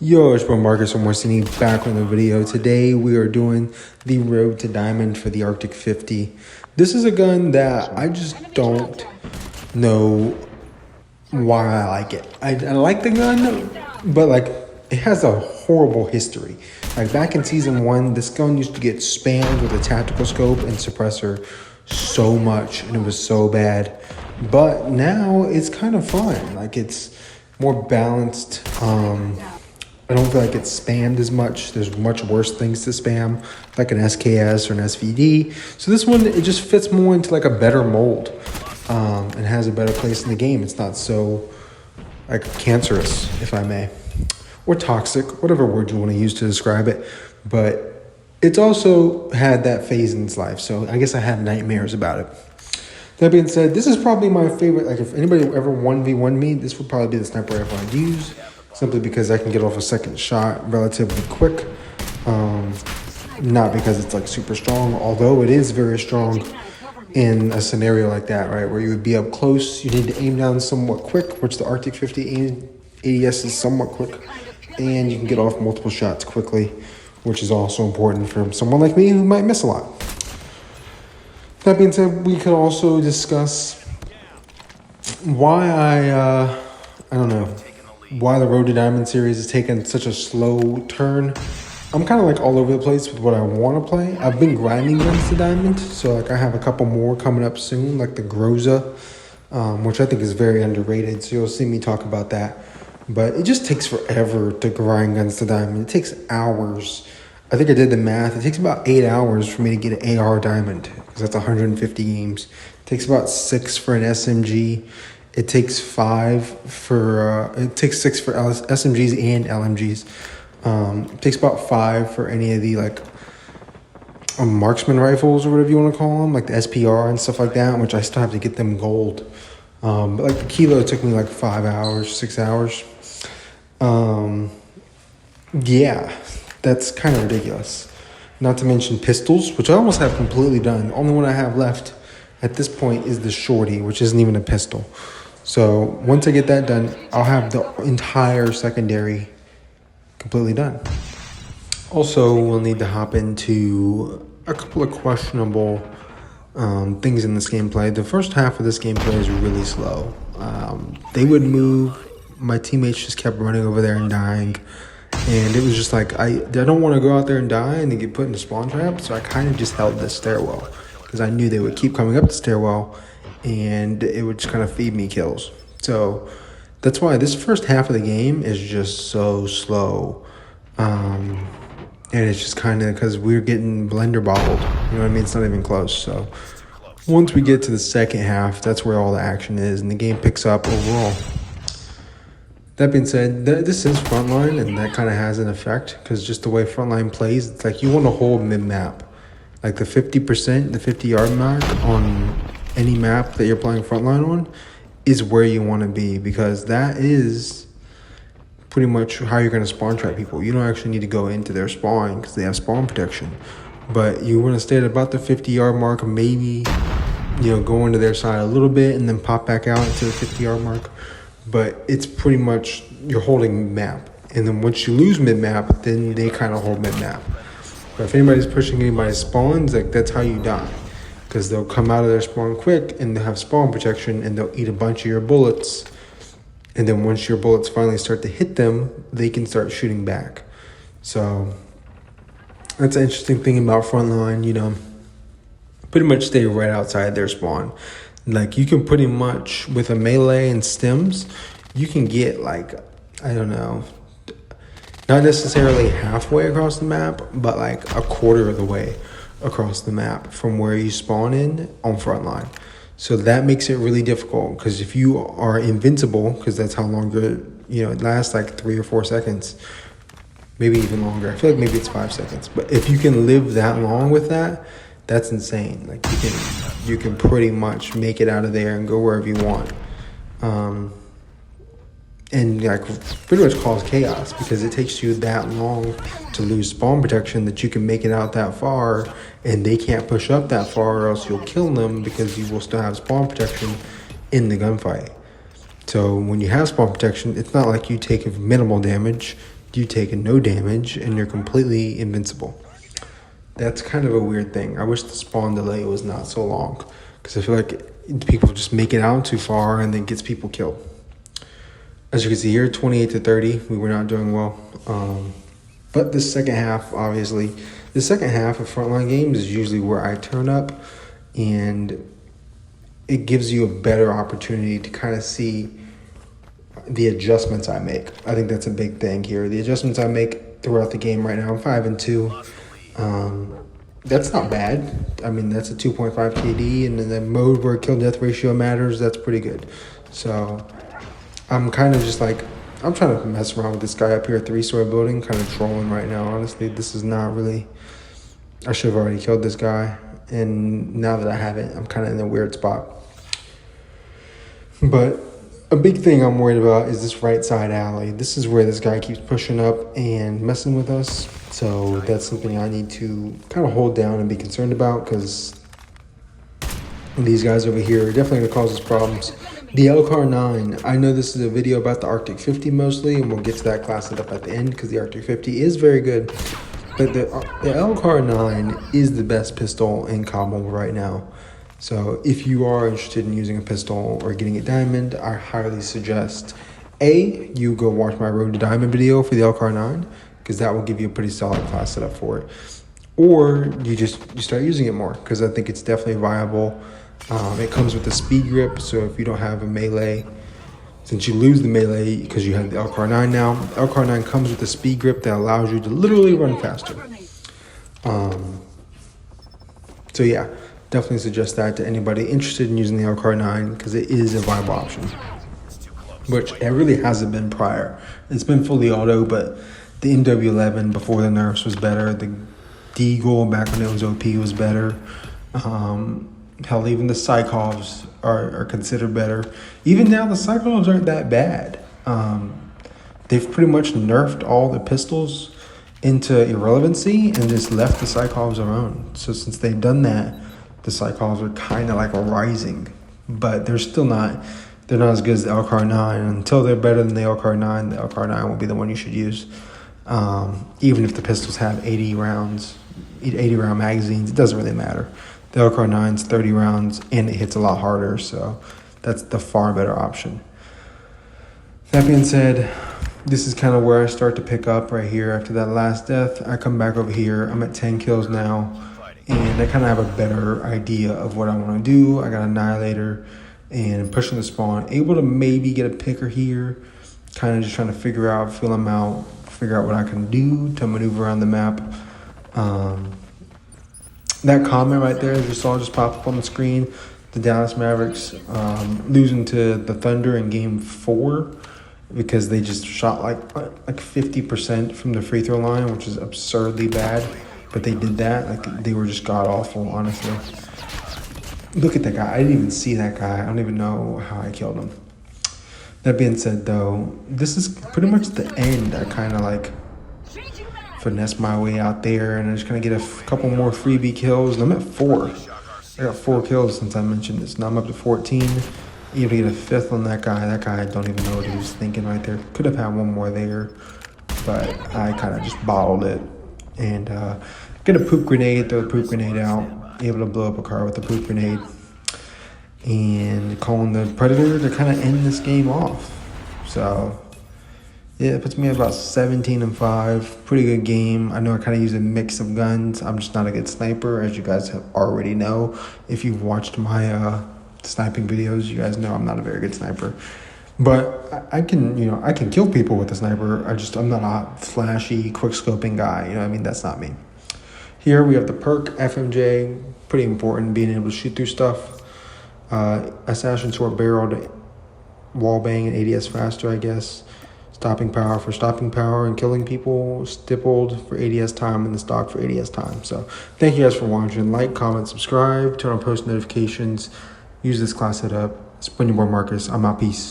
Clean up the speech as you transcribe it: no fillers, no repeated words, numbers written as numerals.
Yo, it's bro Marcus from Morcini back on the video. Today we are doing the Road to Diamond for the Arctic 50. This is a gun that I just don't know why I like it. I like the gun, but like it has a horrible history. Like back in season 1, this gun used to get spammed with a tactical scope and suppressor so much, and it was so bad. But now it's kind of fun. Like it's more balanced. I don't feel like it's spammed as much. There's much worse things to spam, like an SKS or an SVD. So this one, it just fits more into like a better mold and has a better place in the game. It's not so like cancerous, if I may, or toxic, whatever word you want to use to describe it. But it's also had that phase in its life. So I guess I have nightmares about it. That being said, this is probably my favorite. Like if anybody ever 1v1 me, this would probably be the sniper rifle I'd use. Simply because I can get off a second shot relatively quick. Not because it's like super strong, although it is very strong in a scenario like that, right? Where you would be up close, you need to aim down somewhat quick, which the Arctic 50 ADS is somewhat quick. And you can get off multiple shots quickly, which is also important for someone like me who might miss a lot. That being said, we could also discuss why I don't know, why the Road to Diamond series has taken such a slow turn. I'm kind of like all over the place with what I want to play. I've been grinding guns to Diamond, so like I have a couple more coming up soon, like the Groza, which I think is very underrated, so you'll see me talk about that. But it just takes forever to grind guns to Diamond. It takes hours. I think I did the math. It takes about 8 hours for me to get an AR Diamond, because that's 150 games. It takes about 6 for an SMG. It takes 6 for SMGs and LMGs. It takes about 5 for any of the like marksman rifles or whatever you want to call them, like the SPR and stuff like that, which I still have to get them gold. But like the Kilo took me like 5 hours, 6 hours. Yeah, that's kind of ridiculous. Not to mention pistols, which I almost have completely done. The only one I have left at this point is the Shorty, which isn't even a pistol. So once I get that done, I'll have the entire secondary completely done. Also, we'll need to hop into a couple of questionable things in this gameplay. The first half of this gameplay is really slow. They would move. My teammates just kept running over there and dying. And it was just like, I don't want to go out there and die and then get put into spawn trap. So I kind of just held the stairwell because I knew they would keep coming up the stairwell and it would just kind of feed me kills. So that's why this first half of the game is just so slow. And it's just kind of because we're getting blender bobbled. You know what I mean? It's not even close. So once we get to the second half, that's where all the action is and the game picks up overall. That being said, this is Frontline, and that kind of has an effect because just the way Frontline plays, it's like you want to hold mid-map. Like the 50%, the 50-yard mark on any map that you're playing Frontline on is where you want to be, because that is pretty much how you're going to spawn trap people. You don't actually need to go into their spawn because they have spawn protection. But you want to stay at about the 50-yard mark, maybe, you know, go into their side a little bit and then pop back out to the 50-yard mark. But it's pretty much you're holding map. And then once you lose mid-map, then they kind of hold mid-map. But if anybody's pushing anybody's spawns, like that's how you die. Because they'll come out of their spawn quick and they'll have spawn protection and they'll eat a bunch of your bullets. And then once your bullets finally start to hit them, they can start shooting back. So that's an interesting thing about Frontline, you know, pretty much stay right outside their spawn. Like you can pretty much, with a melee and stems, you can get like, I don't know, not necessarily halfway across the map, but like a quarter of the way across the map from where you spawn in on Frontline. So that makes it really difficult because if you are invincible, because that's how long it lasts, like 3 or 4 seconds, maybe even longer. I feel like maybe it's 5 seconds. But if you can live that long with that, that's insane. Like you can pretty much make it out of there and go wherever you want. And like pretty much cause chaos because it takes you that long to lose spawn protection that you can make it out that far and they can't push up that far or else you'll kill them because you will still have spawn protection in the gunfight. So when you have spawn protection, it's not like you take minimal damage. you take no damage and you're completely invincible. That's kind of a weird thing. I wish the spawn delay was not so long, because I feel like people just make it out too far and then gets people killed. As you can see here, 28 to 30, we were not doing well. But the second half, obviously, the second half of frontline games is usually where I turn up, and it gives you a better opportunity to kind of see the adjustments I make. I think that's a big thing here. The adjustments I make throughout the game right now, I'm 5-2. That's not bad. I mean, that's a 2.5 KD, and in the mode where kill death ratio matters, that's pretty good. So I'm kind of just like, I'm trying to mess around with this guy up here, 3-story building, kind of trolling right now. Honestly, this is not really, I should have already killed this guy, and now that I haven't, I'm kind of in a weird spot. But a big thing I'm worried about is this right side alley. This is where this guy keeps pushing up and messing with us. So that's something I need to kind of hold down and be concerned about, because these guys over here are definitely going to cause us problems. The LCAR-9, I know this is a video about the Arctic 50 mostly, and we'll get to that class setup at the end because the Arctic 50 is very good. But the LCAR-9 is the best pistol in combo right now. So if you are interested in using a pistol or getting a diamond, I highly suggest you go watch my Road to Diamond video for the LCAR-9, because that will give you a pretty solid class setup for it. Or you start using it more, because I think it's definitely viable. It comes with a speed grip, so if you don't have a melee, since you lose the melee because you have the LCAR-9 now, LCAR-9 comes with a speed grip that allows you to literally run faster. So yeah, definitely suggest that to anybody interested in using the LCAR-9, because it is a viable option, which it really hasn't been prior. It's been fully auto, but the MW11 before the nerfs was better. The Deagle back when it was OP was better. Hell, even the Cyclovs are considered better. Even now, the Cyclovs aren't that bad. They've pretty much nerfed all the pistols into irrelevancy and just left the Cyclovs alone. So since they've done that, the Cyclovs are kind of like rising. But they're still not, they're not as good as the LCAR-9. Until they're better than the LCAR-9 will be the one you should use. Even if the pistols have 80 round magazines, it doesn't really matter. The LCAR-9's 30 rounds, and it hits a lot harder, so that's the far better option. That being said, this is kind of where I start to pick up right here after that last death. I come back over here. I'm at 10 kills now, and I kind of have a better idea of what I want to do. I got Annihilator and pushing the spawn. Able to maybe get a picker here. Kind of just trying to figure out, feel them out, figure out what I can do to maneuver around the map. That comment right there, as you saw, just pop up on the screen. The Dallas Mavericks losing to the Thunder in Game 4 because they just shot like 50% from the free throw line, which is absurdly bad. But they did that. Like, they were just god-awful, honestly. Look at that guy. I didn't even see that guy. I don't even know how I killed him. That being said, though, this is pretty much the end. I kind of like finesse my way out there, and I just kind of get a couple more freebie kills. And I'm at 4. I got 4 kills since I mentioned this. Now I'm up to 14. Able to get a 5th on that guy. That guy, I don't even know what he was thinking right there. Could have had one more there, but I kind of just bottled it. And get a poop grenade, throw the poop grenade out. Able to blow up a car with the poop grenade. And calling the Predator to kind of end this game off. So yeah, it puts me at about 17-5. Pretty good game. I know I kind of use a mix of guns. I'm just not a good sniper, as you guys have already know. If you've watched my sniping videos, you guys know I'm not a very good sniper. But I can kill people with a sniper. I'm not a flashy, quick scoping guy. You know what I mean? That's not me. Here we have the perk FMJ. Pretty important, being able to shoot through stuff. Assassin Sword Barrel to wall bang and ADS faster, I guess. Stopping power for stopping power and killing people. Stippled for ADS time, and the stock for ADS time. So thank you guys for watching. Like, comment, subscribe, turn on post notifications. Use this class setup. It's been your boy Marcus. I'm out. Peace.